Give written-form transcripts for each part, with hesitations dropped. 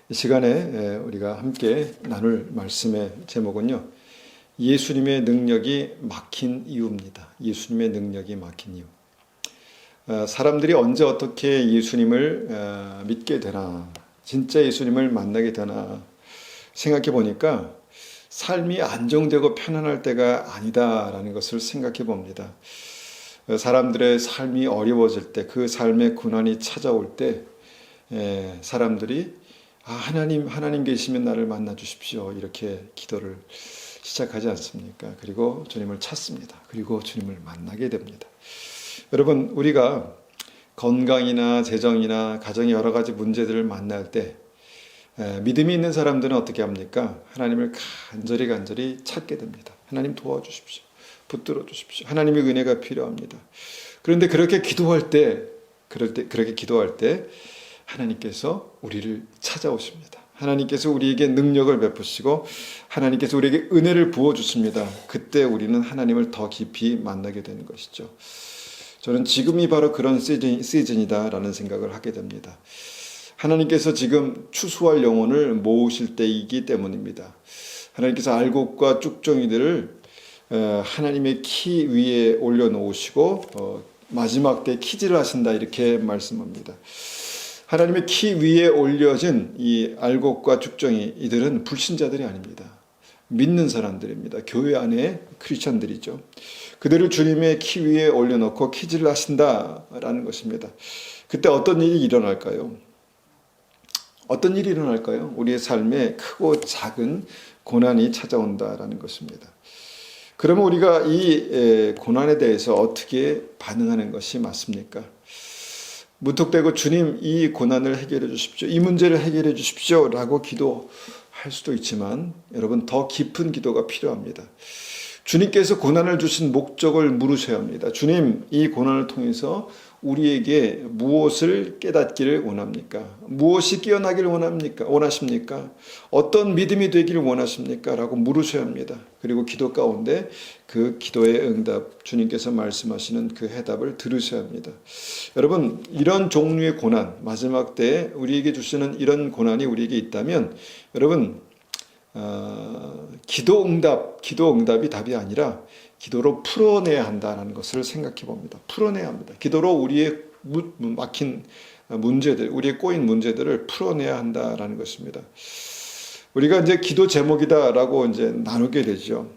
이 시간에 우리가 함께 나눌 말씀의 제목은요, 예수님의 능력이 막힌 이유입니다. 예수님의 능력이 막힌 이유. 사람들이 언제 어떻게 예수님을 믿게 되나, 진짜 예수님을 만나게 되나 생각해 보니까 삶이 안정되고 편안할 때가 아니다라는 것을 생각해 봅니다. 사람들의 삶이 어려워질 때, 그 삶의 고난이 찾아올 때 사람들이 하나님 계시면 나를 만나 주십시오, 이렇게 기도를 시작하지 않습니까? 그리고 주님을 찾습니다. 그리고 주님을 만나게 됩니다. 여러분, 우리가 건강이나 재정이나 가정의 여러 가지 문제들을 만날 때 믿음이 있는 사람들은 어떻게 합니까? 하나님을 간절히 찾게 됩니다. 하나님 도와주십시오. 붙들어 주십시오. 하나님의 은혜가 필요합니다. 그런데 그렇게 기도할 때 하나님께서 우리를 찾아오십니다. 하나님께서 우리에게 능력을 베푸시고 하나님께서 우리에게 은혜를 부어주십니다. 그때 우리는 하나님을 더 깊이 만나게 되는 것이죠. 저는 지금이 바로 그런 시즌이다라는 생각을 하게 됩니다. 하나님께서 지금 추수할 영혼을 모으실 때이기 때문입니다. 하나님께서 알곡과 쭉정이들을 하나님의 키 위에 올려놓으시고 마지막 때 키질을 하신다, 이렇게 말씀합니다. 하나님의 키 위에 올려진 이 알곡과 쭉정이, 이들은 불신자들이 아닙니다. 믿는 사람들입니다. 교회 안에 크리스천들이죠. 그들을 주님의 키 위에 올려놓고 키질을 하신다라는 것입니다. 그때 어떤 일이 일어날까요? 어떤 일이 일어날까요? 우리의 삶에 크고 작은 고난이 찾아온다라는 것입니다. 그러면 우리가 이 고난에 대해서 어떻게 반응하는 것이 맞습니까? 무턱대고 주님, 이 고난을 해결해 주십시오, 이 문제를 해결해 주십시오 라고 기도할 수도 있지만, 여러분, 더 깊은 기도가 필요합니다. 주님께서 고난을 주신 목적을 물으셔야 합니다. 주님, 이 고난을 통해서 우리에게 무엇을 깨닫기를 원합니까? 무엇이 깨어나기를 원하십니까? 어떤 믿음이 되기를 원하십니까? 라고 물으셔야 합니다. 그리고 기도 가운데 그 기도의 응답, 주님께서 말씀하시는 그 해답을 들으셔야 합니다. 여러분, 이런 종류의 고난, 마지막 때에 우리에게 주시는 이런 고난이 우리에게 있다면, 여러분, 기도 응답이 답이 아니라 기도로 풀어내야 한다는 것을 생각해 봅니다. 풀어내야 합니다. 기도로 우리의 막힌 문제들, 우리의 꼬인 문제들을 풀어내야 한다는 것입니다. 우리가 이제 기도 제목이다라고 이제 나누게 되죠.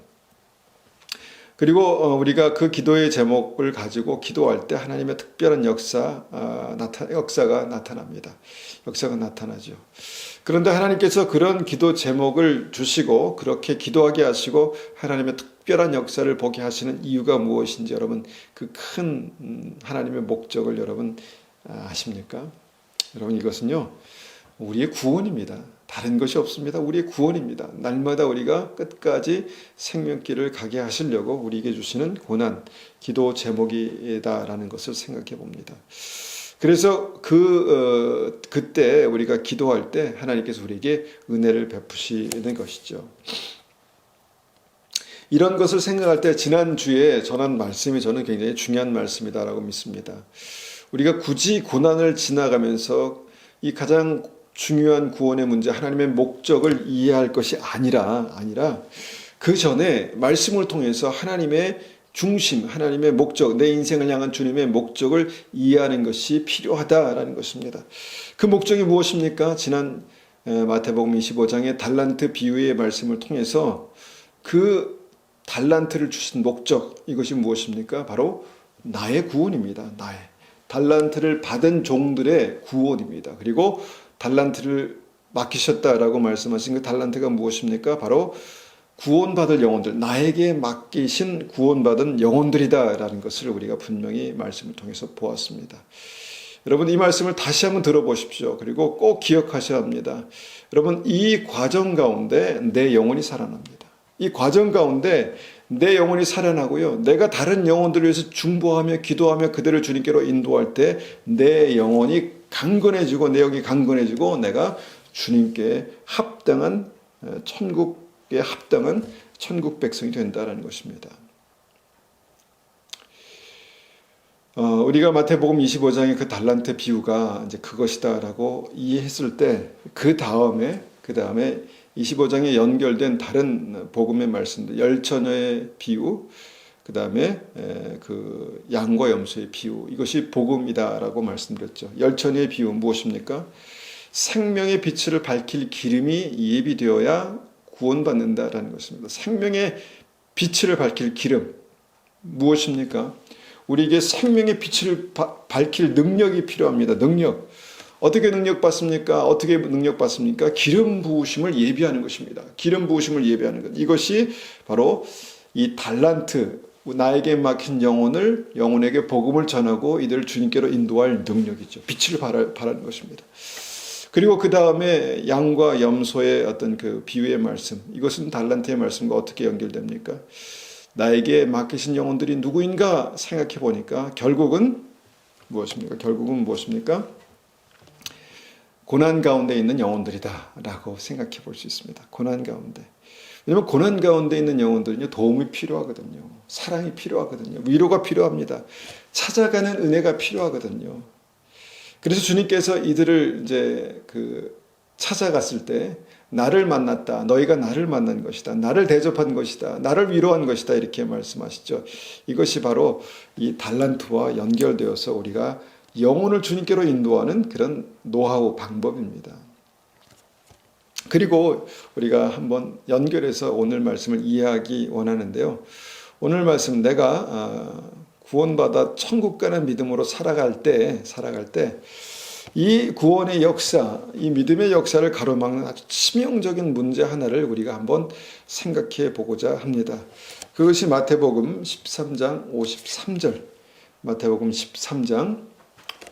그리고 우리가 그 기도의 제목을 가지고 기도할 때 하나님의 특별한 역사가 나타납니다. 역사가 나타나죠. 그런데 하나님께서 그런 기도 제목을 주시고 그렇게 기도하게 하시고 하나님의 특별한 역사를 보게 하시는 이유가 무엇인지, 여러분, 그 큰 하나님의 목적을 여러분 아십니까? 여러분, 이것은요, 우리의 구원입니다. 다른 것이 없습니다. 우리의 구원입니다. 날마다 우리가 끝까지 생명길을 가게 하시려고 우리에게 주시는 고난, 기도 제목이다라는 것을 생각해 봅니다. 그래서 그때 우리가 기도할 때 하나님께서 우리에게 은혜를 베푸시는 것이죠. 이런 것을 생각할 때 지난주에 전한 말씀이 저는 굉장히 중요한 말씀이다라고 믿습니다. 우리가 굳이 고난을 지나가면서 이 가장 중요한 구원의 문제, 하나님의 목적을 이해할 것이 아니라 그 전에 말씀을 통해서 하나님의 중심, 하나님의 목적, 내 인생을 향한 주님의 목적을 이해하는 것이 필요하다라는 것입니다. 그 목적이 무엇입니까? 지난 마태복음 25장의 달란트 비유의 말씀을 통해서 그 달란트를 주신 목적, 이것이 무엇입니까? 바로 나의 구원입니다. 나의 달란트를 받은 종들의 구원입니다. 그리고 달란트를 맡기셨다라고 말씀하신 그 달란트가 무엇입니까? 바로 구원받을 영혼들, 나에게 맡기신 구원받은 영혼들이다라는 것을 우리가 분명히 말씀을 통해서 보았습니다. 여러분, 이 말씀을 다시 한번 들어보십시오. 그리고 꼭 기억하셔야 합니다. 여러분, 이 과정 가운데 내 영혼이 살아납니다. 이 과정 가운데 내 영혼이 살아나고요, 내가 다른 영혼들을 위해서 중보하며 기도하며 그들을 주님께로 인도할 때 내 영혼이 강건해지고, 내 영이 강건해지고, 내가 주님께 합당한 천국에 합당한 천국 백성이 된다는 것입니다. 우리가 마태복음 25장의 그 달란트 비유가 이제 그것이다라고 이해했을 때 그 다음에 25장에 연결된 다른 복음의 말씀들, 열처녀의 비유, 그 다음에 그 양과 염소의 비유, 이것이 복음이다라고 말씀드렸죠. 열처녀의 비유는 무엇입니까? 생명의 빛을 밝힐 기름이 예비되어야 구원받는다라는 것입니다. 생명의 빛을 밝힐 기름 무엇입니까? 우리에게 생명의 빛을 밝힐 능력이 필요합니다. 능력. 어떻게 능력 받습니까? 어떻게 능력 받습니까? 기름 부으심을 예비하는 것입니다. 기름 부으심을 예비하는 것. 이것이 바로 이 달란트, 나에게 막힌 영혼에게 복음을 전하고 이들을 주님께로 인도할 능력이죠. 빛을 발하는 것입니다. 그리고 그 다음에 양과 염소의 어떤 그 비유의 말씀, 이것은 달란트의 말씀과 어떻게 연결됩니까? 나에게 맡기신 영혼들이 누구인가 생각해 보니까 결국은 무엇입니까? 고난 가운데 있는 영혼들이다 라고 생각해 볼 수 있습니다. 고난 가운데. 왜냐하면 고난 가운데 있는 영혼들은요, 도움이 필요하거든요. 사랑이 필요하거든요. 위로가 필요합니다. 찾아가는 은혜가 필요하거든요. 그래서 주님께서 이들을 이제 찾아갔을 때 나를 만났다. 너희가 나를 만난 것이다. 나를 대접한 것이다. 나를 위로한 것이다. 이렇게 말씀하시죠. 이것이 바로 이 달란트와 연결되어서 우리가 영혼을 주님께로 인도하는 그런 노하우 방법입니다. 그리고 우리가 한번 연결해서 오늘 말씀을 이해하기 원하는데요. 오늘 말씀 내가 구원받아 천국 가는 믿음으로 살아갈 때 이 구원의 역사, 이 믿음의 역사를 가로막는 아주 치명적인 문제 하나를 우리가 한번 생각해 보고자 합니다. 그것이 마태복음 13장 53절, 마태복음 13장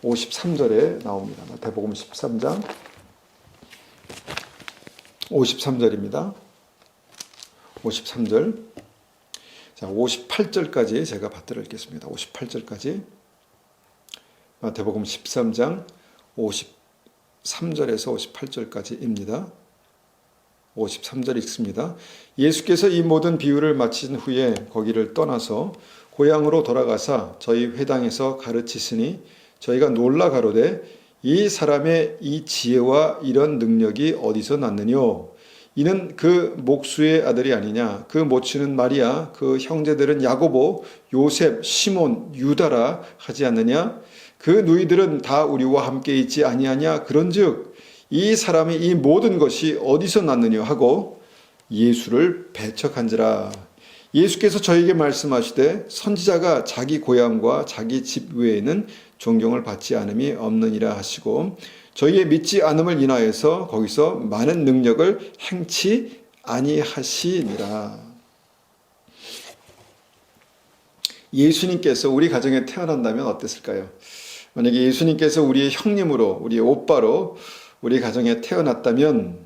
53절에 나옵니다. 마태복음 13장 53절입니다. 53절. 자, 58절까지 제가 받들어 읽겠습니다. 58절까지. 마태복음 13장 53절에서 58절까지입니다. 53절 읽습니다. 예수께서 이 모든 비유를 마친 후에 거기를 떠나서 고향으로 돌아가사 저희 회당에서 가르치시니 저희가 놀라 가로되 이 사람의 이 지혜와 이런 능력이 어디서 났느뇨? 이는 그 목수의 아들이 아니냐? 그 모친은 마리아, 그 형제들은 야고보, 요셉, 시몬, 유다라 하지 않느냐? 그 누이들은 다 우리와 함께 있지 아니하냐? 그런즉 이 사람이 이 모든 것이 어디서 났느냐 하고 예수를 배척한지라. 예수께서 저에게 말씀하시되 선지자가 자기 고향과 자기 집 외에는 존경을 받지 않음이 없느니라 하시고 저희의 믿지 않음을 인하여서 거기서 많은 능력을 행치 아니하시니라. 예수님께서 우리 가정에 태어난다면 어땠을까요? 만약에 예수님께서 우리의 형님으로, 우리의 오빠로 우리 가정에 태어났다면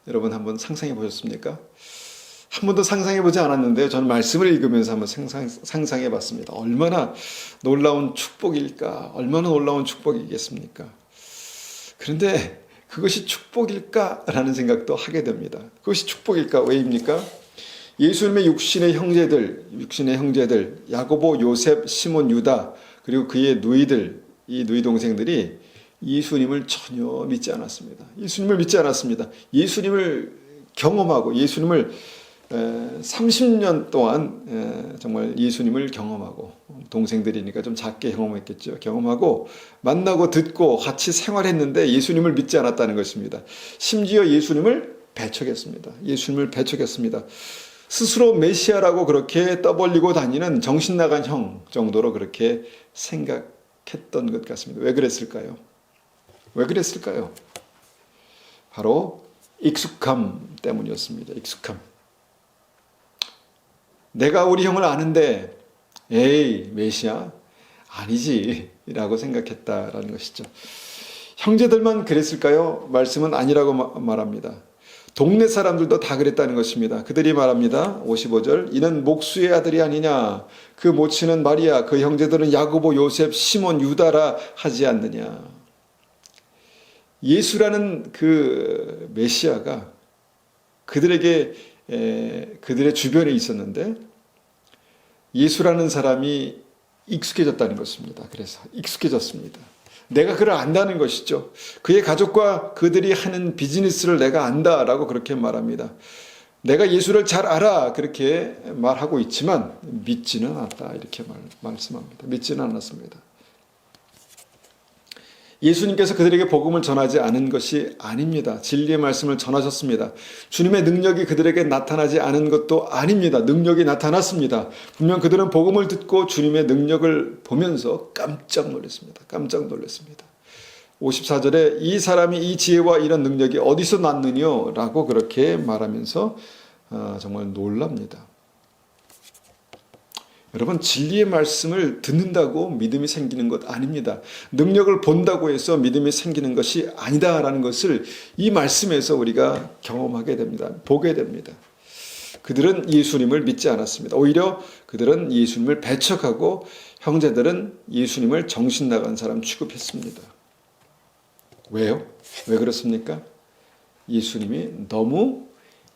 여러분 한번 상상해 보셨습니까? 한 번도 상상해 보지 않았는데요. 저는 말씀을 읽으면서 한번 상상해 봤습니다. 얼마나 놀라운 축복일까? 얼마나 놀라운 축복이겠습니까? 그런데 그것이 축복일까라는 생각도 하게 됩니다. 그것이 축복일까? 왜입니까? 예수님의 육신의 형제들, 야고보, 요셉, 시몬, 유다, 그리고 그의 누이들, 이 누이 동생들이 예수님을 전혀 믿지 않았습니다. 예수님을 믿지 않았습니다. 예수님을 경험하고 예수님을 30년 동안 정말 예수님을 경험하고, 동생들이니까 좀 작게 경험했겠죠. 경험하고 만나고 듣고 같이 생활했는데 예수님을 믿지 않았다는 것입니다. 심지어 예수님을 배척했습니다. 예수님을 배척했습니다. 스스로 메시아라고 그렇게 떠벌리고 다니는 정신 나간 형 정도로 그렇게 생각했던 것 같습니다. 왜 그랬을까요? 왜 그랬을까요? 바로 익숙함 때문이었습니다. 익숙함. 내가 우리 형을 아는데 에이 메시아? 아니지 라고 생각했다라는 것이죠. 형제들만 그랬을까요? 말씀은 아니라고 말합니다. 동네 사람들도 다 그랬다는 것입니다. 그들이 말합니다. 55절 이는 목수의 아들이 아니냐? 그 모친은 마리아, 그 형제들은 야고보, 요셉, 시몬, 유다라 하지 않느냐? 예수라는 그 메시아가 그들의 주변에 있었는데 예수라는 사람이 익숙해졌다는 것입니다. 그래서 익숙해졌습니다. 내가 그를 안다는 것이죠. 그의 가족과 그들이 하는 비즈니스를 내가 안다라고 그렇게 말합니다. 내가 예수를 잘 알아 그렇게 말하고 있지만 믿지는 않았다 이렇게 말씀합니다. 믿지는 않았습니다. 예수님께서 그들에게 복음을 전하지 않은 것이 아닙니다. 진리의 말씀을 전하셨습니다. 주님의 능력이 그들에게 나타나지 않은 것도 아닙니다. 능력이 나타났습니다. 분명 그들은 복음을 듣고 주님의 능력을 보면서 깜짝 놀랐습니다. 깜짝 놀랐습니다. 54절에 이 사람이 이 지혜와 이런 능력이 어디서 났느냐 라고 그렇게 말하면서 정말 놀랍니다. 여러분, 진리의 말씀을 듣는다고 믿음이 생기는 것 아닙니다. 능력을 본다고 해서 믿음이 생기는 것이 아니다라는 것을 이 말씀에서 우리가 경험하게 됩니다. 보게 됩니다. 그들은 예수님을 믿지 않았습니다. 오히려 그들은 예수님을 배척하고 형제들은 예수님을 정신 나간 사람 취급했습니다. 왜요? 왜 그렇습니까? 예수님이 너무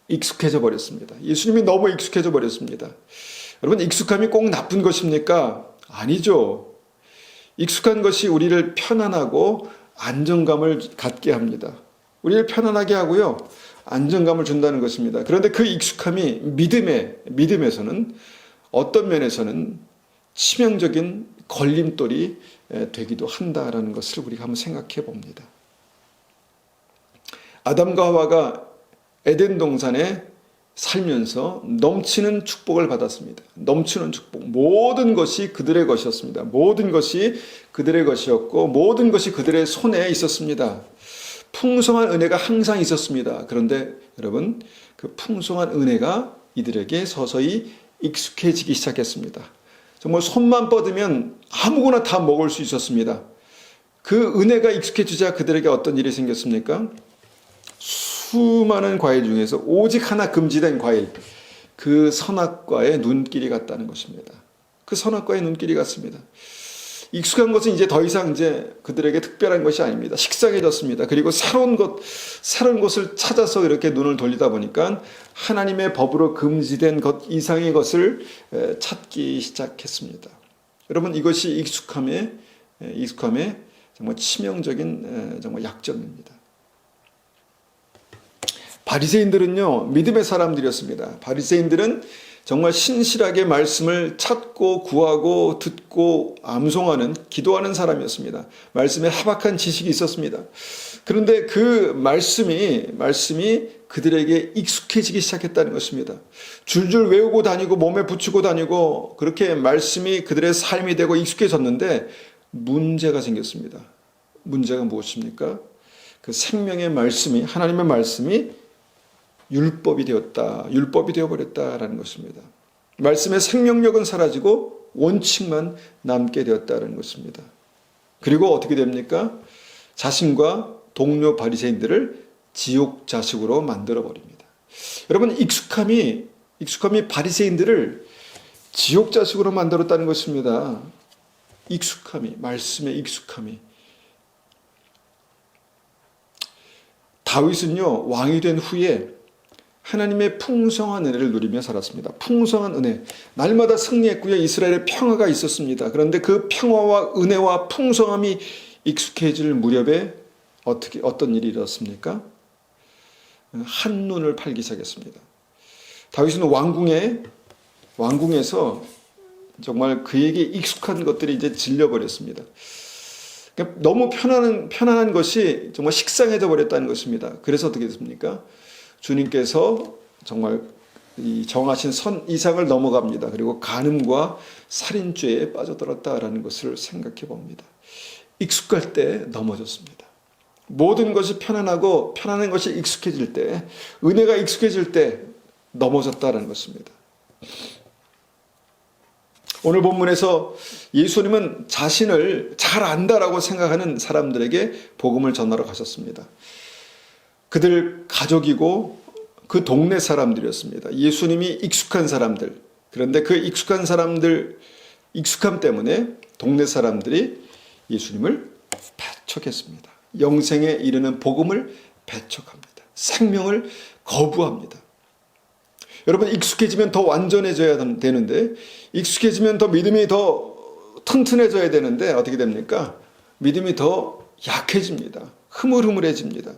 익숙해져 버렸습니다. 예수님이 너무 익숙해져 버렸습니다. 여러분, 익숙함이 꼭 나쁜 것입니까? 아니죠. 익숙한 것이 우리를 편안하고 안정감을 갖게 합니다. 우리를 편안하게 하고요, 안정감을 준다는 것입니다. 그런데 그 익숙함이 믿음에서는 어떤 면에서는 치명적인 걸림돌이 되기도 한다라는 것을 우리가 한번 생각해 봅니다. 아담과 하와가 에덴 동산에 살면서 넘치는 축복을 받았습니다. 넘치는 축복. 모든 것이 그들의 것이었습니다. 모든 것이 그들의 것이었고 모든 것이 그들의 손에 있었습니다. 풍성한 은혜가 항상 있었습니다. 그런데 여러분, 그 풍성한 은혜가 이들에게 서서히 익숙해지기 시작했습니다. 정말 손만 뻗으면 아무거나 다 먹을 수 있었습니다. 그 은혜가 익숙해지자 그들에게 어떤 일이 생겼습니까? 수많은 과일 중에서 오직 하나 금지된 과일, 그 선악과의 눈길이 같다는 것입니다. 그 선악과의 눈길이 같습니다. 익숙한 것은 이제 더 이상 이제 그들에게 특별한 것이 아닙니다. 식상해졌습니다. 그리고 새로운 것을 찾아서 이렇게 눈을 돌리다 보니까 하나님의 법으로 금지된 것 이상의 것을 찾기 시작했습니다. 여러분, 이것이 익숙함의 정말 치명적인 정말 약점입니다. 바리새인들은요, 믿음의 사람들이었습니다. 바리새인들은 정말 신실하게 말씀을 찾고 구하고 듣고 암송하는, 기도하는 사람이었습니다. 말씀에 하박한 지식이 있었습니다. 그런데 그 말씀이 그들에게 익숙해지기 시작했다는 것입니다. 줄줄 외우고 다니고 몸에 붙이고 다니고 그렇게 말씀이 그들의 삶이 되고 익숙해졌는데 문제가 생겼습니다. 문제가 무엇입니까? 그 생명의 말씀이, 하나님의 말씀이 율법이 되어버렸다라는 것입니다. 말씀의 생명력은 사라지고 원칙만 남게 되었다는 것입니다. 그리고 어떻게 됩니까? 자신과 동료 바리새인들을 지옥 자식으로 만들어 버립니다. 여러분, 익숙함이 바리새인들을 지옥 자식으로 만들었다는 것입니다. 말씀의 익숙함이. 다윗은요, 왕이 된 후에 하나님의 풍성한 은혜를 누리며 살았습니다. 풍성한 은혜. 날마다 승리했고요. 이스라엘의 평화가 있었습니다. 그런데 그 평화와 은혜와 풍성함이 익숙해질 무렵에 어떤 일이 일어났습니까? 한눈을 팔기 시작했습니다. 다윗은 왕궁에서 정말 그에게 익숙한 것들이 이제 질려버렸습니다. 너무 편안한 것이 정말 식상해져 버렸다는 것입니다. 그래서 어떻게 됐습니까? 주님께서 정말 이 정하신 선 이상을 넘어갑니다. 그리고 간음과 살인죄에 빠져들었다라는 것을 생각해 봅니다. 익숙할 때 넘어졌습니다. 모든 것이 편안한 것이 익숙해질 때, 은혜가 익숙해질 때 넘어졌다라는 것입니다. 오늘 본문에서 예수님은 자신을 잘 안다라고 생각하는 사람들에게 복음을 전하러 가셨습니다. 그들 가족이고 그 동네 사람들이었습니다. 예수님이 익숙한 사람들. 그런데 그 익숙함 때문에 동네 사람들이 예수님을 배척했습니다. 영생에 이르는 복음을 배척합니다. 생명을 거부합니다. 여러분, 익숙해지면 더 완전해져야 되는데, 익숙해지면 더 믿음이 더 튼튼해져야 되는데 어떻게 됩니까? 믿음이 더 약해집니다. 흐물흐물해집니다.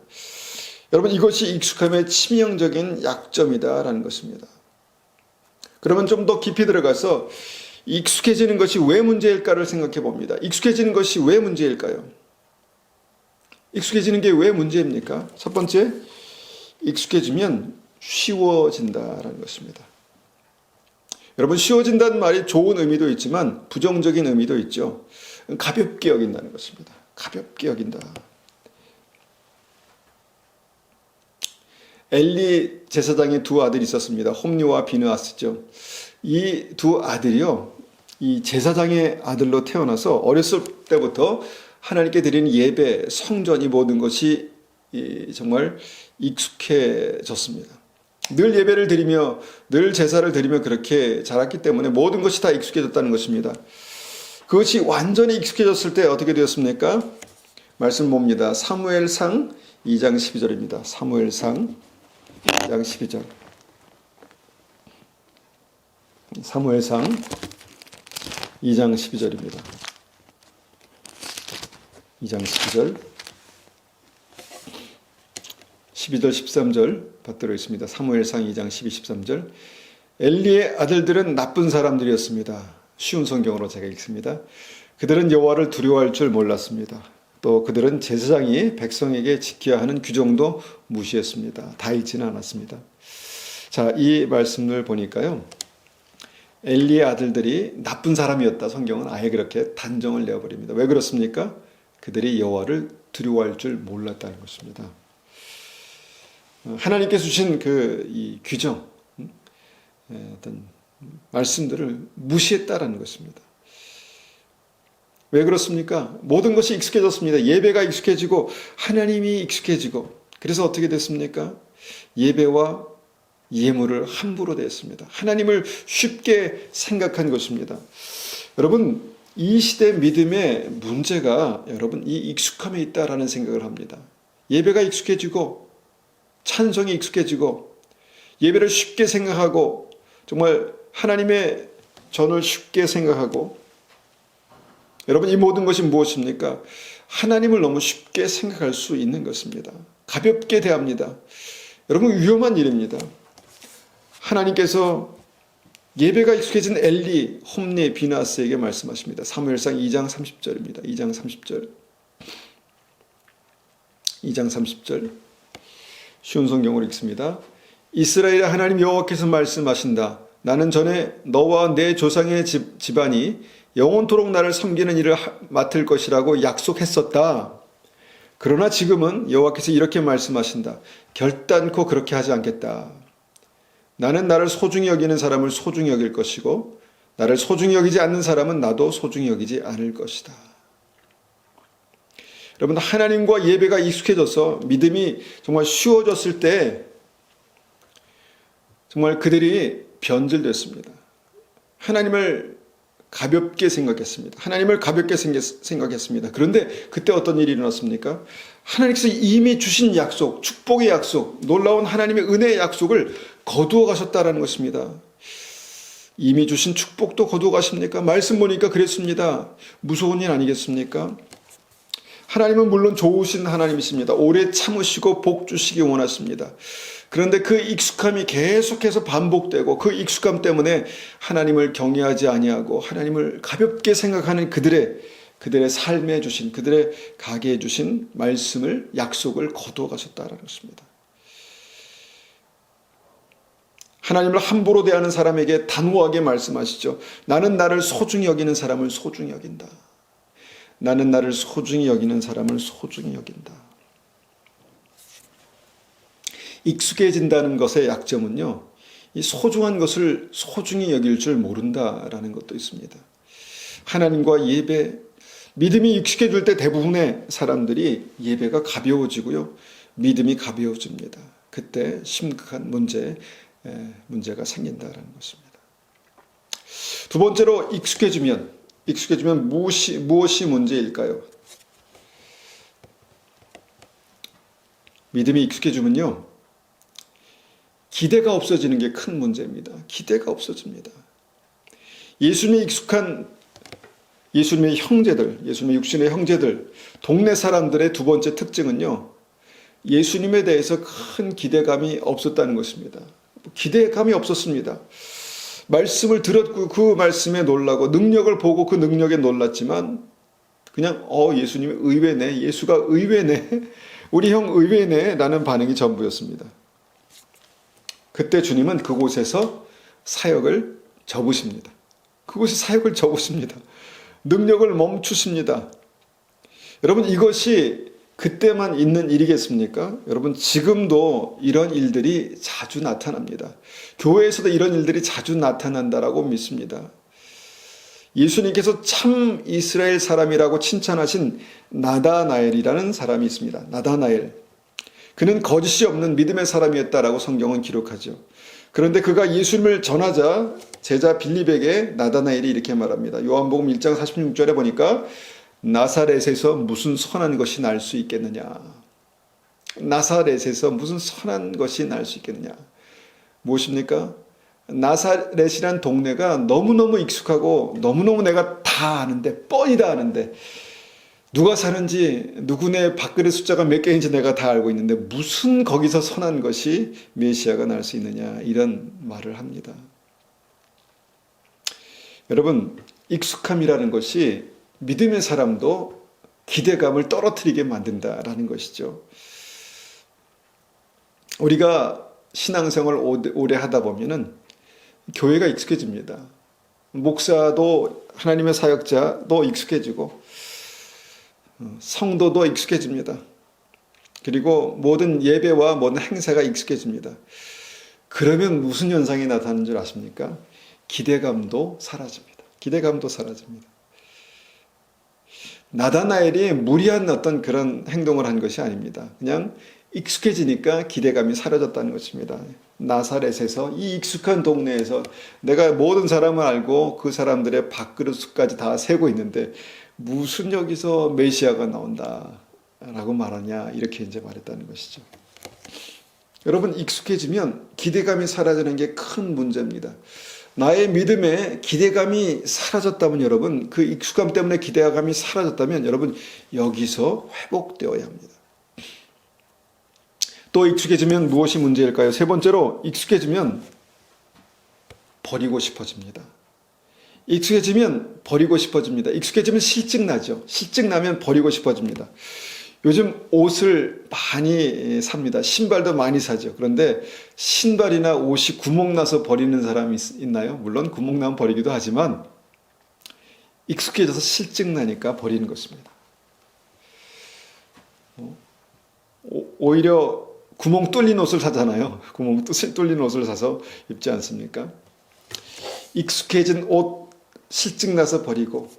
여러분, 이것이 익숙함의 치명적인 약점이다라는 것입니다. 그러면 좀 더 깊이 들어가서 익숙해지는 것이 왜 문제일까를 생각해 봅니다. 익숙해지는 것이 왜 문제일까요? 익숙해지는 게 왜 문제입니까? 첫 번째, 익숙해지면 쉬워진다라는 것입니다. 여러분, 쉬워진다는 말이 좋은 의미도 있지만 부정적인 의미도 있죠. 가볍게 여긴다는 것입니다. 가볍게 여긴다. 엘리 제사장의 두 아들이 있었습니다. 홈리와 비느하스죠. 이 두 아들이요, 이 제사장의 아들로 태어나서 어렸을 때부터 하나님께 드리는 예배, 성전, 이 모든 것이 정말 익숙해졌습니다. 늘 예배를 드리며 늘 제사를 드리며 그렇게 자랐기 때문에 모든 것이 다 익숙해졌다는 것입니다. 그것이 완전히 익숙해졌을 때 어떻게 되었습니까? 말씀 봅니다. 사무엘상 2장 12절입니다. 사무엘상 2장 12절. 사무엘상 2장 12절입니다. 2장 12절. 12절 13절 받들어 있습니다. 사무엘상 2장 12, 13절. 엘리의 아들들은 나쁜 사람들이었습니다. 쉬운 성경으로 제가 읽습니다. 그들은 여호와를 두려워할 줄 몰랐습니다. 또 그들은 제사장이 백성에게 지켜야 하는 규정도 무시했습니다. 다 읽지는 않았습니다. 자, 이 말씀을 보니까요, 엘리의 아들들이 나쁜 사람이었다. 성경은 아예 그렇게 단정을 내어버립니다. 왜 그렇습니까? 그들이 여호와를 두려워할 줄 몰랐다는 것입니다. 하나님께서 주신 이 규정, 어떤 말씀들을 무시했다라는 것입니다. 왜 그렇습니까? 모든 것이 익숙해졌습니다. 예배가 익숙해지고 하나님이 익숙해지고, 그래서 어떻게 됐습니까? 예배와 예물을 함부로 대했습니다. 하나님을 쉽게 생각한 것입니다. 여러분, 이 시대 믿음의 문제가 여러분 이 익숙함에 있다라는 생각을 합니다. 예배가 익숙해지고 찬송이 익숙해지고 예배를 쉽게 생각하고 정말 하나님의 전을 쉽게 생각하고, 여러분, 이 모든 것이 무엇입니까? 하나님을 너무 쉽게 생각할 수 있는 것입니다. 가볍게 대합니다. 여러분, 위험한 일입니다. 하나님께서 예배가 익숙해진 엘리, 홈리, 비느하스에게 말씀하십니다. 사무엘상 2장 30절입니다. 2장 30절. 2장 30절. 쉬운 성경으로 읽습니다. 이스라엘의 하나님 여호와께서 말씀하신다. 나는 전에 너와 내 조상의 집안이 영원토록 나를 섬기는 일을 맡을 것이라고 약속했었다. 그러나 지금은 여호와께서 이렇게 말씀하신다. 결단코 그렇게 하지 않겠다. 나는 나를 소중히 여기는 사람을 소중히 여길 것이고 나를 소중히 여기지 않는 사람은 나도 소중히 여기지 않을 것이다. 여러분, 하나님과 예배가 익숙해져서 믿음이 정말 쉬워졌을 때 정말 그들이 변질됐습니다. 하나님을 가볍게 생각했습니다. 하나님을 가볍게 생각했습니다. 그런데 그때 어떤 일이 일어났습니까? 하나님께서 이미 주신 약속, 축복의 약속, 놀라운 하나님의 은혜의 약속을 거두어 가셨다라는 것입니다. 이미 주신 축복도 거두어 가십니까? 말씀 보니까 그랬습니다. 무서운 일 아니겠습니까? 하나님은 물론 좋으신 하나님이십니다. 오래 참으시고 복 주시기 원하십니다. 그런데 그 익숙함이 계속해서 반복되고 그 익숙함 때문에 하나님을 경외하지 아니하고 하나님을 가볍게 생각하는 그들의 삶에 주신, 그들의 가게에 주신 말씀을, 약속을 거두어 가셨다는 것입니다. 하나님을 함부로 대하는 사람에게 단호하게 말씀하시죠. 나는 나를 소중히 여기는 사람을 소중히 여긴다. 나는 나를 소중히 여기는 사람을 소중히 여긴다. 익숙해진다는 것의 약점은요, 이 소중한 것을 소중히 여길 줄 모른다라는 것도 있습니다. 하나님과 예배, 믿음이 익숙해질 때 대부분의 사람들이 예배가 가벼워지고요, 믿음이 가벼워집니다. 그때 심각한 문제가 생긴다라는 것입니다. 두 번째로 익숙해지면 무엇이 문제일까요? 믿음이 익숙해지면요, 기대가 없어지는 게 큰 문제입니다. 기대가 없어집니다. 예수님이 익숙한 예수님의 형제들, 예수님의 육신의 형제들, 동네 사람들의 두 번째 특징은요, 예수님에 대해서 큰 기대감이 없었다는 것입니다. 기대감이 없었습니다. 말씀을 들었고 그 말씀에 놀라고 능력을 보고 그 능력에 놀랐지만 그냥 예수님이 의외네, 예수가 의외네, 우리 형 의외네 라는 반응이 전부였습니다. 그때 주님은 그곳에서 사역을 접으십니다. 그곳에 사역을 접으십니다. 능력을 멈추십니다. 여러분, 이것이 그때만 있는 일이겠습니까? 여러분, 지금도 이런 일들이 자주 나타납니다. 교회에서도 이런 일들이 자주 나타난다라고 믿습니다. 예수님께서 참 이스라엘 사람이라고 칭찬하신 나다나엘이라는 사람이 있습니다. 나다나엘. 그는 거짓이 없는 믿음의 사람이었다라고 성경은 기록하죠. 그런데 그가 예수님을 전하자 제자 빌립에게 나다나엘이 이렇게 말합니다. 요한복음 1장 46절에 보니까 나사렛에서 무슨 선한 것이 날 수 있겠느냐. 나사렛에서 무슨 선한 것이 날 수 있겠느냐. 무엇입니까? 나사렛이란 동네가 너무너무 익숙하고 너무너무 내가 다 아는데, 뻔히 다 아는데, 누가 사는지, 누구네 밥그릇 숫자가 몇 개인지 내가 다 알고 있는데 무슨 거기서 선한 것이 메시아가 날 수 있느냐, 이런 말을 합니다. 여러분, 익숙함이라는 것이 믿음의 사람도 기대감을 떨어뜨리게 만든다라는 것이죠. 우리가 신앙생활 오래 하다 보면은 교회가 익숙해집니다. 목사도, 하나님의 사역자도 익숙해지고 성도도 익숙해집니다. 그리고 모든 예배와 모든 행사가 익숙해집니다. 그러면 무슨 현상이 나타나는 줄 아십니까? 기대감도 사라집니다. 기대감도 사라집니다. 나다나엘이 무리한 어떤 그런 행동을 한 것이 아닙니다. 그냥 익숙해지니까 기대감이 사라졌다는 것입니다. 나사렛에서, 이 익숙한 동네에서 내가 모든 사람을 알고 그 사람들의 밥그릇 수까지 다 세고 있는데 무슨 여기서 메시아가 나온다 라고 말하냐, 이렇게 이제 말했다는 것이죠. 여러분, 익숙해지면 기대감이 사라지는 게 큰 문제입니다. 나의 믿음에 기대감이 사라졌다면, 여러분, 그 익숙함 때문에 기대감이 사라졌다면 여러분, 여기서 회복되어야 합니다. 또 익숙해지면 무엇이 문제일까요? 세 번째로, 익숙해지면 버리고 싶어집니다. 익숙해지면 버리고 싶어집니다. 익숙해지면 실증나죠. 실증나면 버리고 싶어집니다. 요즘 옷을 많이 삽니다. 신발도 많이 사죠. 그런데 신발이나 옷이 구멍나서 버리는 사람이 있나요? 물론 구멍나면 버리기도 하지만 익숙해져서 실증나니까 버리는 것입니다. 오히려 구멍 뚫린 옷을 사잖아요. 구멍 뚫린 옷을 사서 입지 않습니까? 익숙해진 옷 실증나서 버리고,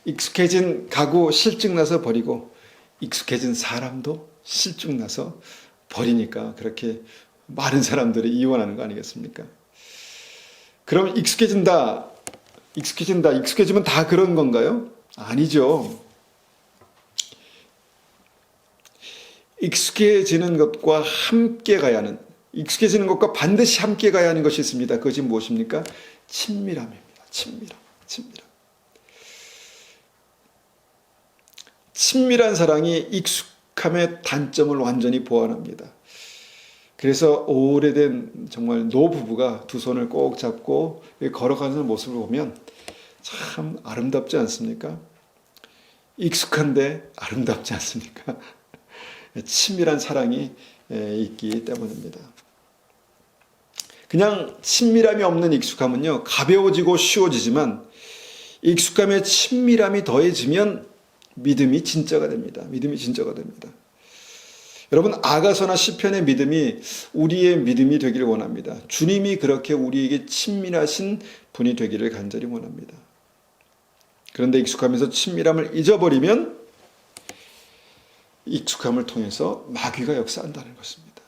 익숙해진 가구 실증나서 버리고, 익숙해진 사람도 실증나서 버리니까 그렇게 많은 사람들이 이혼하는 거 아니겠습니까? 그럼 익숙해지면 다 그런 건가요? 아니죠. 익숙해지는 것과 함께 가야 하는, 익숙해지는 것과 반드시 함께 가야 하는 것이 있습니다. 그것이 무엇입니까? 친밀함입니다. 친밀함. 친밀한 사랑이 익숙함의 단점을 완전히 보완합니다. 그래서 오래된 정말 노부부가 두 손을 꼭 잡고 걸어가는 모습을 보면 참 아름답지 않습니까? 익숙한데 아름답지 않습니까? 친밀한 사랑이 있기 때문입니다. 그냥 친밀함이 없는 익숙함은요, 가벼워지고 쉬워지지만 익숙함에 친밀함이 더해지면 믿음이 진짜가 됩니다. 믿음이 진짜가 됩니다. 여러분, 아가서나 시편의 믿음이 우리의 믿음이 되기를 원합니다. 주님이 그렇게 우리에게 친밀하신 분이 되기를 간절히 원합니다. 그런데 익숙함에서 친밀함을 잊어버리면 익숙함을 통해서 마귀가 역사한다는 것입니다.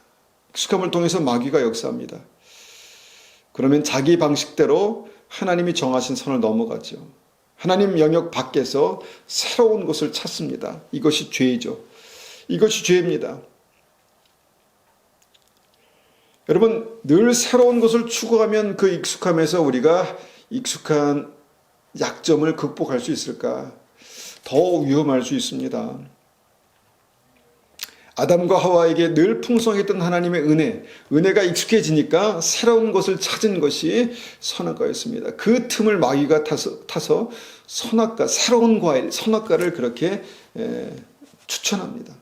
익숙함을 통해서 마귀가 역사합니다. 그러면 자기 방식대로 하나님이 정하신 선을 넘어가죠. 하나님 영역 밖에서 새로운 것을 찾습니다. 이것이 죄이죠. 이것이 죄입니다. 여러분, 늘 새로운 것을 추구하면 그 익숙함에서 우리가 익숙한 약점을 극복할 수 있을까? 더 위험할 수 있습니다. 아담과 하와에게 늘 풍성했던 하나님의 은혜가 익숙해지니까 새로운 것을 찾은 것이 선악과였습니다. 그 틈을 마귀가 타서 새로운 과일, 선악과를 그렇게 추천합니다.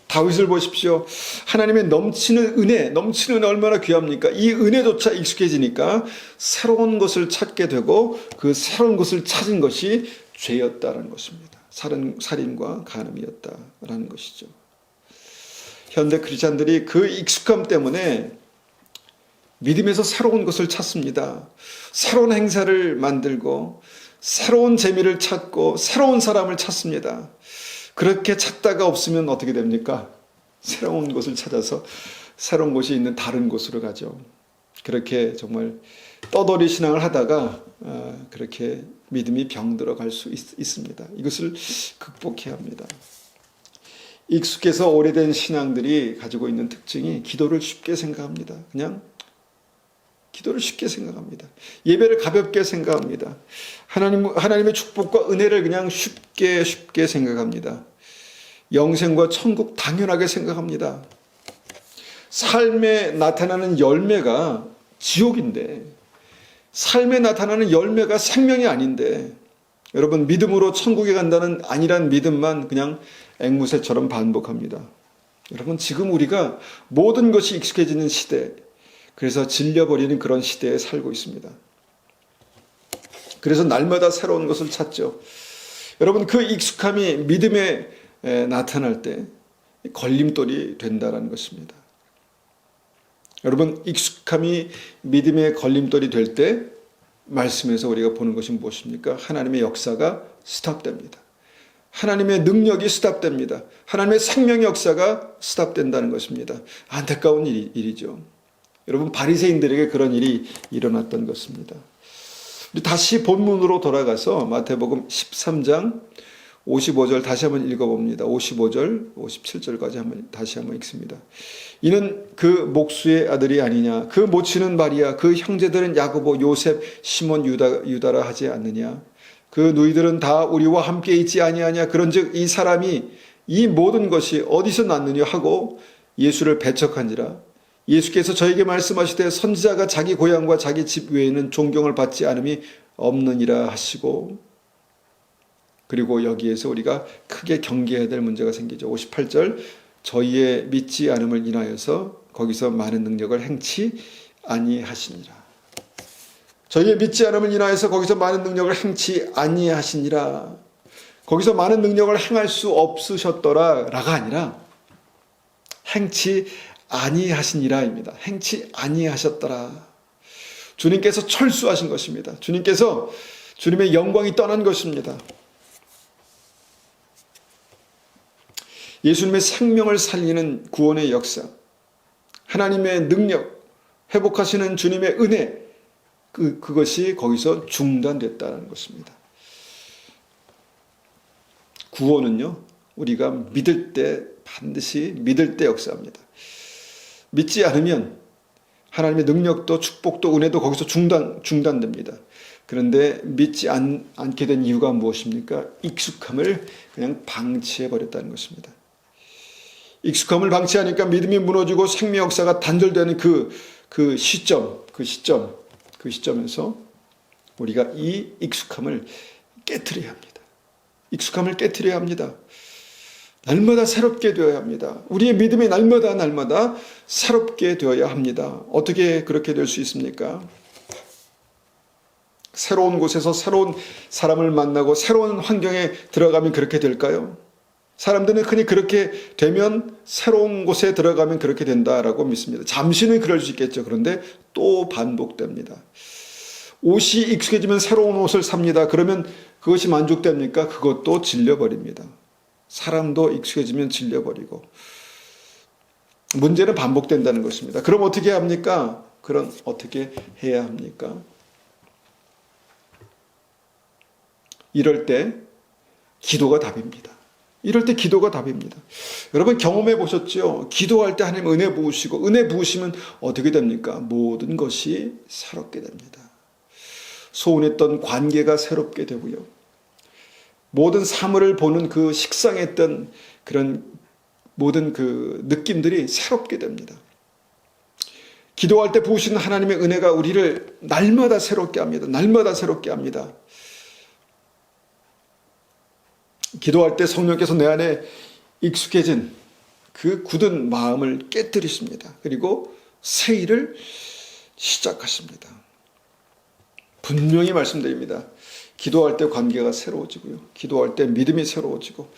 다윗을 보십시오. 하나님의 넘치는 은혜 얼마나 귀합니까? 이 은혜조차 익숙해지니까 새로운 것을 찾게 되고 그 새로운 것을 찾은 것이 죄였다는 것입니다. 살인과 간음이었다라는 것이죠. 현대 크리스찬들이 그 익숙함 때문에 믿음에서 새로운 것을 찾습니다. 새로운 행사를 만들고 새로운 재미를 찾고 새로운 사람을 찾습니다. 그렇게 찾다가 없으면 어떻게 됩니까? 새로운 곳을 찾아서 새로운 곳이 있는 다른 곳으로 가죠. 그렇게 정말 떠돌이 신앙을 하다가 그렇게 믿음이 병들어 갈 수 있습니다. 이것을 극복해야 합니다. 익숙해서 오래된 신앙들이 가지고 있는 특징이 기도를 쉽게 생각합니다. 그냥 기도를 쉽게 생각합니다. 예배를 가볍게 생각합니다. 하나님의 축복과 은혜를 그냥 쉽게 생각합니다. 영생과 천국 당연하게 생각합니다. 삶에 나타나는 열매가 지옥인데, 삶에 나타나는 열매가 생명이 아닌데, 여러분 믿음으로 천국에 간다는 아니란 믿음만 그냥 앵무새처럼 반복합니다. 여러분 지금 우리가 모든 것이 익숙해지는 시대, 그래서 질려버리는 그런 시대에 살고 있습니다. 그래서 날마다 새로운 것을 찾죠. 여러분 그 익숙함이 믿음에 나타날 때 걸림돌이 된다는 것입니다. 여러분 익숙함이 믿음의 걸림돌이 될 때 말씀에서 우리가 보는 것이 무엇입니까? 하나님의 역사가 스탑됩니다. 하나님의 능력이 스탑됩니다. 하나님의 생명의 역사가 스탑된다는 것입니다. 안타까운 일이죠. 여러분 바리새인들에게 그런 일이 일어났던 것입니다. 우리 다시 본문으로 돌아가서 마태복음 13장 55절 다시 한번 읽어봅니다. 55절, 57절까지 다시 한번 읽습니다. 이는 그 목수의 아들이 아니냐? 그 모친은 마리아, 그 형제들은 야고보, 요셉, 시몬, 유다라 하지 않느냐? 그 누이들은 다 우리와 함께 있지 아니하냐? 그런즉 이 사람이 이 모든 것이 어디서 났느냐 하고 예수를 배척한지라. 예수께서 저에게 말씀하시되 선지자가 자기 고향과 자기 집 외에는 존경을 받지 않음이 없느니라 하시고, 그리고 여기에서 우리가 크게 경계해야 될 문제가 생기죠. 58절 저희의 믿지 않음을 인하여서 거기서 많은 능력을 행치 아니하시니라. 저희의 믿지 않음을 인하여서 거기서 많은 능력을 행치 아니하시니라. 거기서 많은 능력을 행할 수 없으셨더라라가 아니라 행치 아니하시니라입니다. 행치 아니하셨더라. 주님께서 철수하신 것입니다. 주님께서 주님의 영광이 떠난 것입니다. 예수님의 생명을 살리는 구원의 역사, 하나님의 능력, 회복하시는 주님의 은혜, 그것이 거기서 중단됐다는 것입니다. 구원은요, 우리가 믿을 때, 반드시 믿을 때 역사합니다. 믿지 않으면 하나님의 능력도 축복도 은혜도 거기서 중단됩니다. 그런데 믿지 않게 된 이유가 무엇입니까? 익숙함을 그냥 방치해버렸다는 것입니다. 익숙함을 방치하니까 믿음이 무너지고 생명 역사가 단절되는 그 시점에서 우리가 이 익숙함을 깨트려야 합니다. 익숙함을 깨트려야 합니다. 날마다 새롭게 되어야 합니다. 우리의 믿음이 날마다 새롭게 되어야 합니다. 어떻게 그렇게 될 수 있습니까? 새로운 곳에서 새로운 사람을 만나고 새로운 환경에 들어가면 그렇게 될까요? 사람들은 흔히 그렇게 되면 새로운 곳에 들어가면 그렇게 된다라고 믿습니다. 잠시는 그럴 수 있겠죠. 그런데 또 반복됩니다. 옷이 익숙해지면 새로운 옷을 삽니다. 그러면 그것이 만족됩니까? 그것도 질려버립니다. 사람도 익숙해지면 질려버리고. 문제는 반복된다는 것입니다. 그럼 어떻게 합니까? 그럼 어떻게 해야 합니까? 이럴 때 기도가 답입니다. 이럴 때 기도가 답입니다. 여러분 경험해 보셨죠? 기도할 때 하나님 은혜 부으시고, 은혜 부으시면 어떻게 됩니까? 모든 것이 새롭게 됩니다. 소원했던 관계가 새롭게 되고요. 모든 사물을 보는 그 식상했던 그런 모든 그 느낌들이 새롭게 됩니다. 기도할 때 부으시는 하나님의 은혜가 우리를 날마다 새롭게 합니다. 날마다 새롭게 합니다. 기도할 때 성령께서 내 안에 익숙해진 그 굳은 마음을 깨뜨리십니다. 그리고 새 일을 시작하십니다. 분명히 말씀드립니다. 기도할 때 관계가 새로워지고요. 기도할 때 믿음이 새로워지고,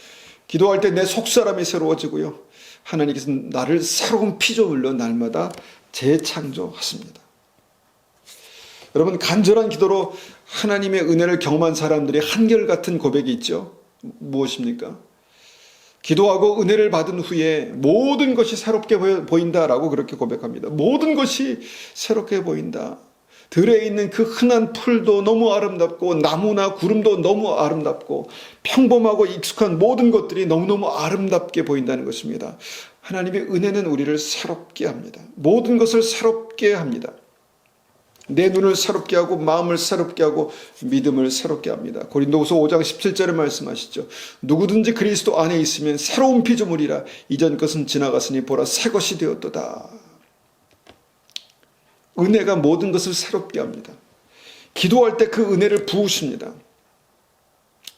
기도할 때 내 속사람이 새로워지고요. 하나님께서 나를 새로운 피조물로 날마다 재창조하십니다. 여러분, 간절한 기도로 하나님의 은혜를 경험한 사람들이 한결같은 고백이 있죠. 무엇입니까? 기도하고 은혜를 받은 후에 모든 것이 새롭게 보인다라고 그렇게 고백합니다. 모든 것이 새롭게 보인다. 들에 있는 그 흔한 풀도 너무 아름답고, 나무나 구름도 너무 아름답고, 평범하고 익숙한 모든 것들이 너무너무 아름답게 보인다는 것입니다. 하나님의 은혜는 우리를 새롭게 합니다. 모든 것을 새롭게 합니다. 내 눈을 새롭게 하고, 마음을 새롭게 하고, 믿음을 새롭게 합니다. 고린도후서 5장 17절에 말씀하시죠. 누구든지 그리스도 안에 있으면 새로운 피조물이라. 이전 것은 지나갔으니 보라 새 것이 되었도다. 은혜가 모든 것을 새롭게 합니다. 기도할 때 그 은혜를 부으십니다.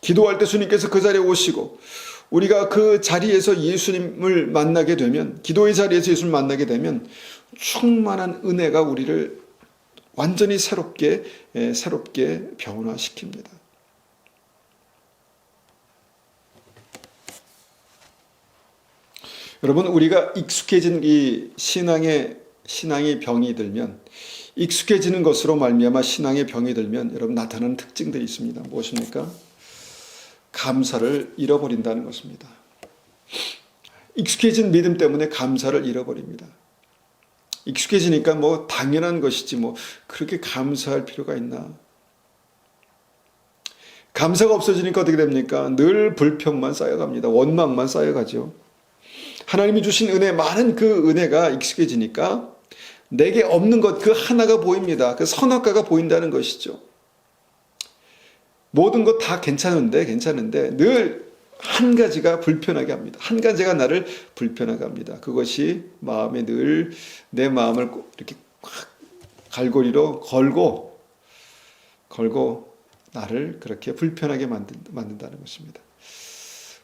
기도할 때 주님께서 그 자리에 오시고, 우리가 그 자리에서 예수님을 만나게 되면, 기도의 자리에서 예수님을 만나게 되면 충만한 은혜가 우리를 완전히 새롭게 변화시킵니다. 여러분, 우리가 익숙해진 이 신앙의 병이 들면, 익숙해지는 것으로 말미암아 신앙의 병이 들면 여러분 나타나는 특징들이 있습니다. 무엇입니까? 감사를 잃어버린다는 것입니다. 익숙해진 믿음 때문에 감사를 잃어버립니다. 익숙해지니까 뭐 당연한 것이지 뭐 그렇게 감사할 필요가 있나? 감사가 없어지니까 어떻게 됩니까? 늘 불평만 쌓여갑니다. 원망만 쌓여가죠. 하나님이 주신 은혜, 많은 그 은혜가 익숙해지니까 내게 없는 것 그 하나가 보입니다. 그 선악과가 보인다는 것이죠. 모든 것 다 괜찮은데 늘 한 가지가 불편하게 합니다. 한 가지가 나를 불편하게 합니다. 그것이 마음에 늘 내 마음을 이렇게 갈고리로 걸고 나를 그렇게 불편하게 만든다는 것입니다.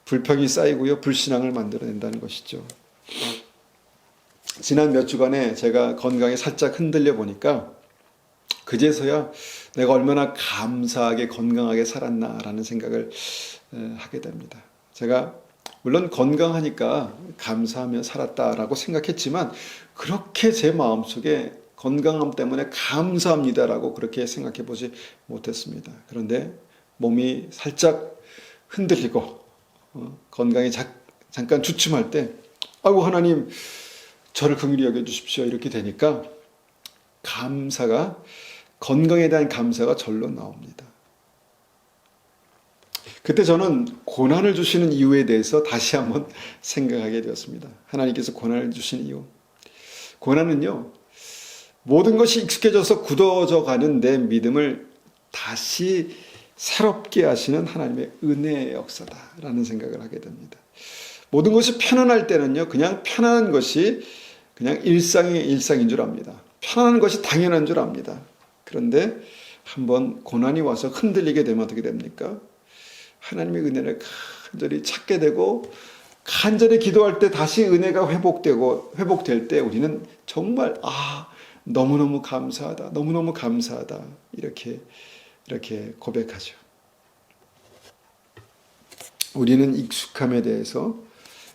불평이 쌓이고요. 불신앙을 만들어낸다는 것이죠. 지난 몇 주간에 제가 건강에 살짝 흔들려 보니까 그제서야 내가 얼마나 감사하게 건강하게 살았나라는 생각을 하게 됩니다. 제가 물론 건강하니까 감사하며 살았다라고 생각했지만 그렇게 제 마음속에 건강함 때문에 감사합니다라고 그렇게 생각해 보지 못했습니다. 그런데 몸이 살짝 흔들리고 건강이 잠깐 주춤할 때 아이고 하나님 저를 긍휼히 여겨주십시오 이렇게 되니까 건강에 대한 감사가 절로 나옵니다. 그때 저는 고난을 주시는 이유에 대해서 다시 한번 생각하게 되었습니다. 하나님께서 고난을 주신 이유. 고난은요, 모든 것이 익숙해져서 굳어져 가는 내 믿음을 다시 새롭게 하시는 하나님의 은혜의 역사다라는 생각을 하게 됩니다. 모든 것이 편안할 때는요, 그냥 편안한 것이 그냥 일상인 줄 압니다. 편안한 것이 당연한 줄 압니다. 그런데 한번 고난이 와서 흔들리게 되면 어떻게 됩니까? 하나님의 은혜를 간절히 찾게 되고 간절히 기도할 때 다시 은혜가 회복될 때 우리는 정말 너무너무 감사하다. 너무너무 감사하다. 이렇게 고백하죠. 우리는 익숙함에 대해서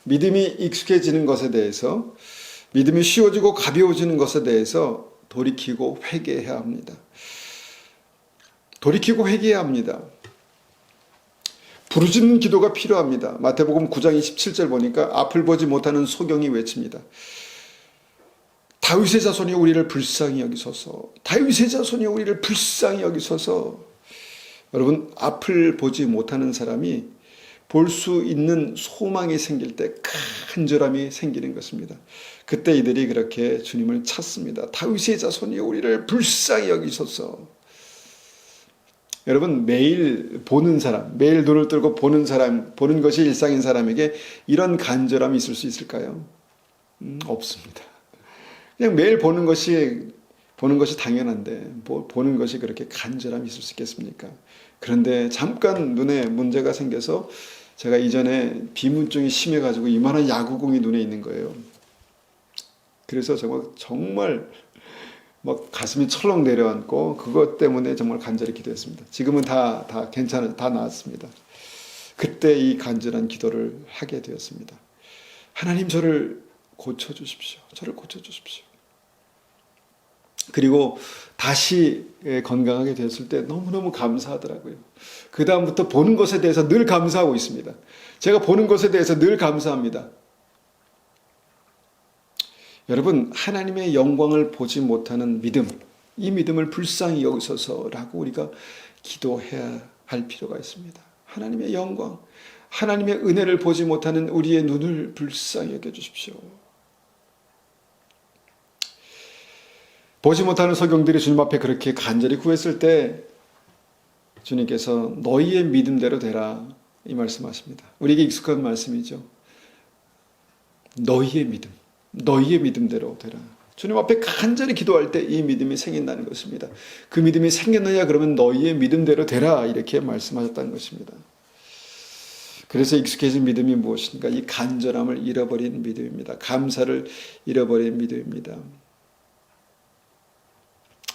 믿음이 익숙해지는 것에 대해서 믿음이 쉬워지고 가벼워지는 것에 대해서 돌이키고 회개해야 합니다. 돌이키고 회개해야 합니다. 부르짖는 기도가 필요합니다. 마태복음 9장 27절 보니까 앞을 보지 못하는 소경이 외칩니다. 다윗의 자손이 우리를 불쌍히 여기소서. 다윗의 자손이 우리를 불쌍히 여기소서. 여러분, 앞을 보지 못하는 사람이 볼 수 있는 소망이 생길 때 간절함이 생기는 것입니다. 그때 이들이 그렇게 주님을 찾습니다. 다윗의 자손이 우리를 불쌍히 여기소서. 여러분, 매일 보는 사람, 매일 눈을 뜨고 보는 사람, 보는 것이 일상인 사람에게 이런 간절함이 있을 수 있을까요? 없습니다. 그냥 매일 보는 것이 당연한데, 보는 것이 그렇게 간절함이 있을 수 있겠습니까? 그런데 잠깐 눈에 문제가 생겨서 제가 이전에 비문증이 심해가지고 이만한 야구공이 눈에 있는 거예요. 그래서 정말 막 가슴이 철렁 내려앉고 그것 때문에 정말 간절히 기도했습니다. 지금은 다 괜찮아요. 다 나았습니다. 그때 이 간절한 기도를 하게 되었습니다. 하나님, 저를 고쳐주십시오. 저를 고쳐주십시오. 그리고 다시 건강하게 되었을 때 너무너무 감사하더라고요. 그 다음부터 보는 것에 대해서 늘 감사하고 있습니다. 제가 보는 것에 대해서 늘 감사합니다. 여러분, 하나님의 영광을 보지 못하는 믿음, 이 믿음을 불쌍히 여기소서라고 우리가 기도해야 할 필요가 있습니다. 하나님의 영광, 하나님의 은혜를 보지 못하는 우리의 눈을 불쌍히 여겨주십시오. 보지 못하는 소경들이 주님 앞에 그렇게 간절히 구했을 때 주님께서 너희의 믿음대로 되라, 이 말씀하십니다. 우리에게 익숙한 말씀이죠. 너희의 믿음대로 되라. 주님 앞에 간절히 기도할 때 이 믿음이 생긴다는 것입니다. 그 믿음이 생겼느냐 그러면 너희의 믿음대로 되라, 이렇게 말씀하셨다는 것입니다. 그래서 익숙해진 믿음이 무엇인가? 이 간절함을 잃어버린 믿음입니다. 감사를 잃어버린 믿음입니다.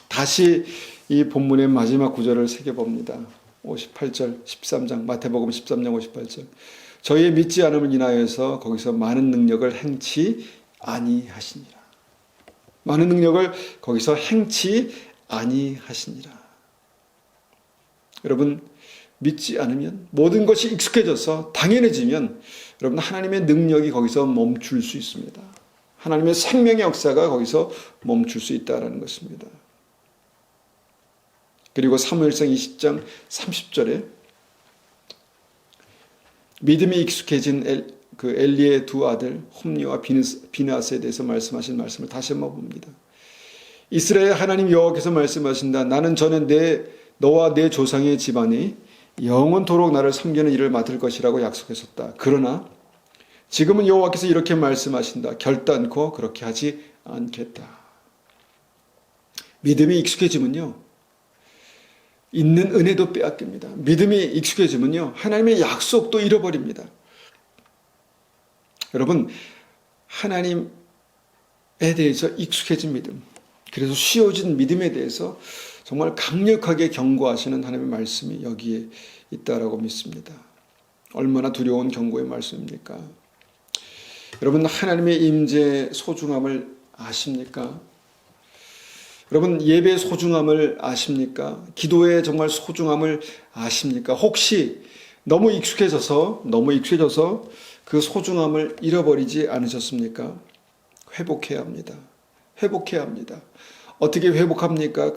다시 이 본문의 마지막 구절을 새겨봅니다. 58절, 13장, 마태복음 13장 58절. 저희의 믿지 않음을 인하여서 거기서 많은 능력을 행치 아니하시니라. 많은 능력을 거기서 행치 아니하시니라. 여러분, 믿지 않으면, 모든 것이 익숙해져서 당연해지면 여러분, 하나님의 능력이 거기서 멈출 수 있습니다. 하나님의 생명의 역사가 거기서 멈출 수 있다는 것입니다. 그리고 사무엘상 20장 30절에 믿음이 익숙해진 엘리의 두 아들 홈리와 비느하스에 대해서 말씀하신 말씀을 다시 한번 봅니다. 이스라엘 하나님 여호와께서 말씀하신다. 나는 전에 너와 내 조상의 집안이 영원토록 나를 섬기는 일을 맡을 것이라고 약속했었다. 그러나 지금은 여호와께서 이렇게 말씀하신다. 결단코 그렇게 하지 않겠다. 믿음이 익숙해지면요, 있는 은혜도 빼앗깁니다. 믿음이 익숙해지면요, 하나님의 약속도 잃어버립니다. 여러분, 하나님에 대해서 익숙해진 믿음, 그래서 쉬워진 믿음에 대해서 정말 강력하게 경고하시는 하나님의 말씀이 여기에 있다라고 믿습니다. 얼마나 두려운 경고의 말씀입니까? 여러분, 하나님의 임재의 소중함을 아십니까? 여러분, 예배의 소중함을 아십니까? 기도의 정말 소중함을 아십니까? 혹시 너무 익숙해져서 그 소중함을 잃어버리지 않으셨습니까? 회복해야 합니다. 회복해야 합니다. 어떻게 회복합니까?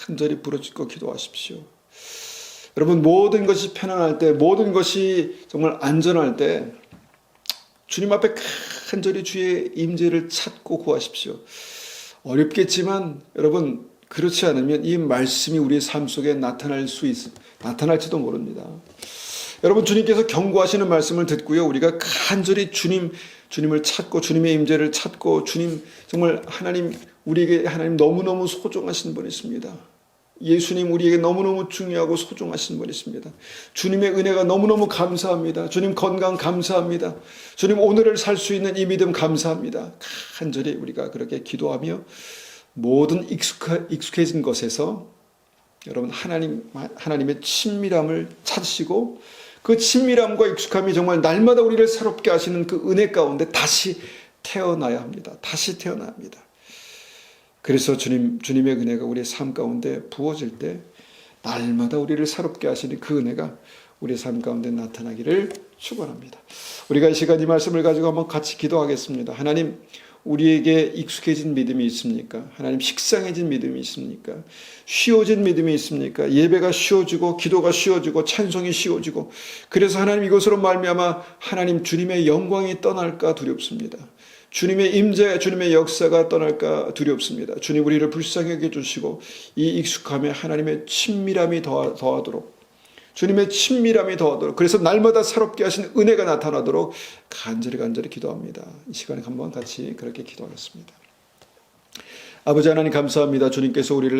간절히 부르짖고 기도하십시오. 여러분, 모든 것이 편안할 때, 모든 것이 정말 안전할 때 주님 앞에 간절히 주의 임재를 찾고 구하십시오. 어렵겠지만 여러분, 그렇지 않으면 이 말씀이 우리의 삶 속에 나타날지도 모릅니다. 여러분, 주님께서 경고하시는 말씀을 듣고요, 우리가 간절히 주님을 찾고 주님의 임재를 찾고, 주님 정말 우리에게 하나님 너무너무 소중하신 분이십니다. 예수님 우리에게 너무너무 중요하고 소중하신 분이십니다. 주님의 은혜가 너무너무 감사합니다. 주님 건강 감사합니다. 주님 오늘을 살 수 있는 이 믿음 감사합니다. 간절히 우리가 그렇게 기도하며 모든 익숙해진 것에서 여러분 하나님의 친밀함을 찾으시고, 그 친밀함과 익숙함이 정말 날마다 우리를 새롭게 하시는 그 은혜 가운데 다시 태어나야 합니다. 다시 태어나야 합니다. 그래서 주님의 은혜가 우리의 삶 가운데 부어질 때 날마다 우리를 새롭게 하시는 그 은혜가 우리의 삶 가운데 나타나기를 축원합니다. 우리가 이 시간 이 말씀을 가지고 한번 같이 기도하겠습니다. 하나님, 우리에게 익숙해진 믿음이 있습니까? 하나님, 식상해진 믿음이 있습니까? 쉬워진 믿음이 있습니까? 예배가 쉬워지고 기도가 쉬워지고 찬송이 쉬워지고, 그래서 하나님 이것으로 말미암아 하나님 주님의 영광이 떠날까 두렵습니다. 주님의 임재, 주님의 역사가 떠날까 두렵습니다. 주님 우리를 불쌍히 여겨주시고 이 익숙함에 하나님의 친밀함이 더하도록, 주님의 친밀함이 더하도록, 그래서 날마다 새롭게 하신 은혜가 나타나도록 간절히 기도합니다. 이 시간에 한번 같이 그렇게 기도하겠습니다. 아버지 하나님 감사합니다. 주님께서 우리를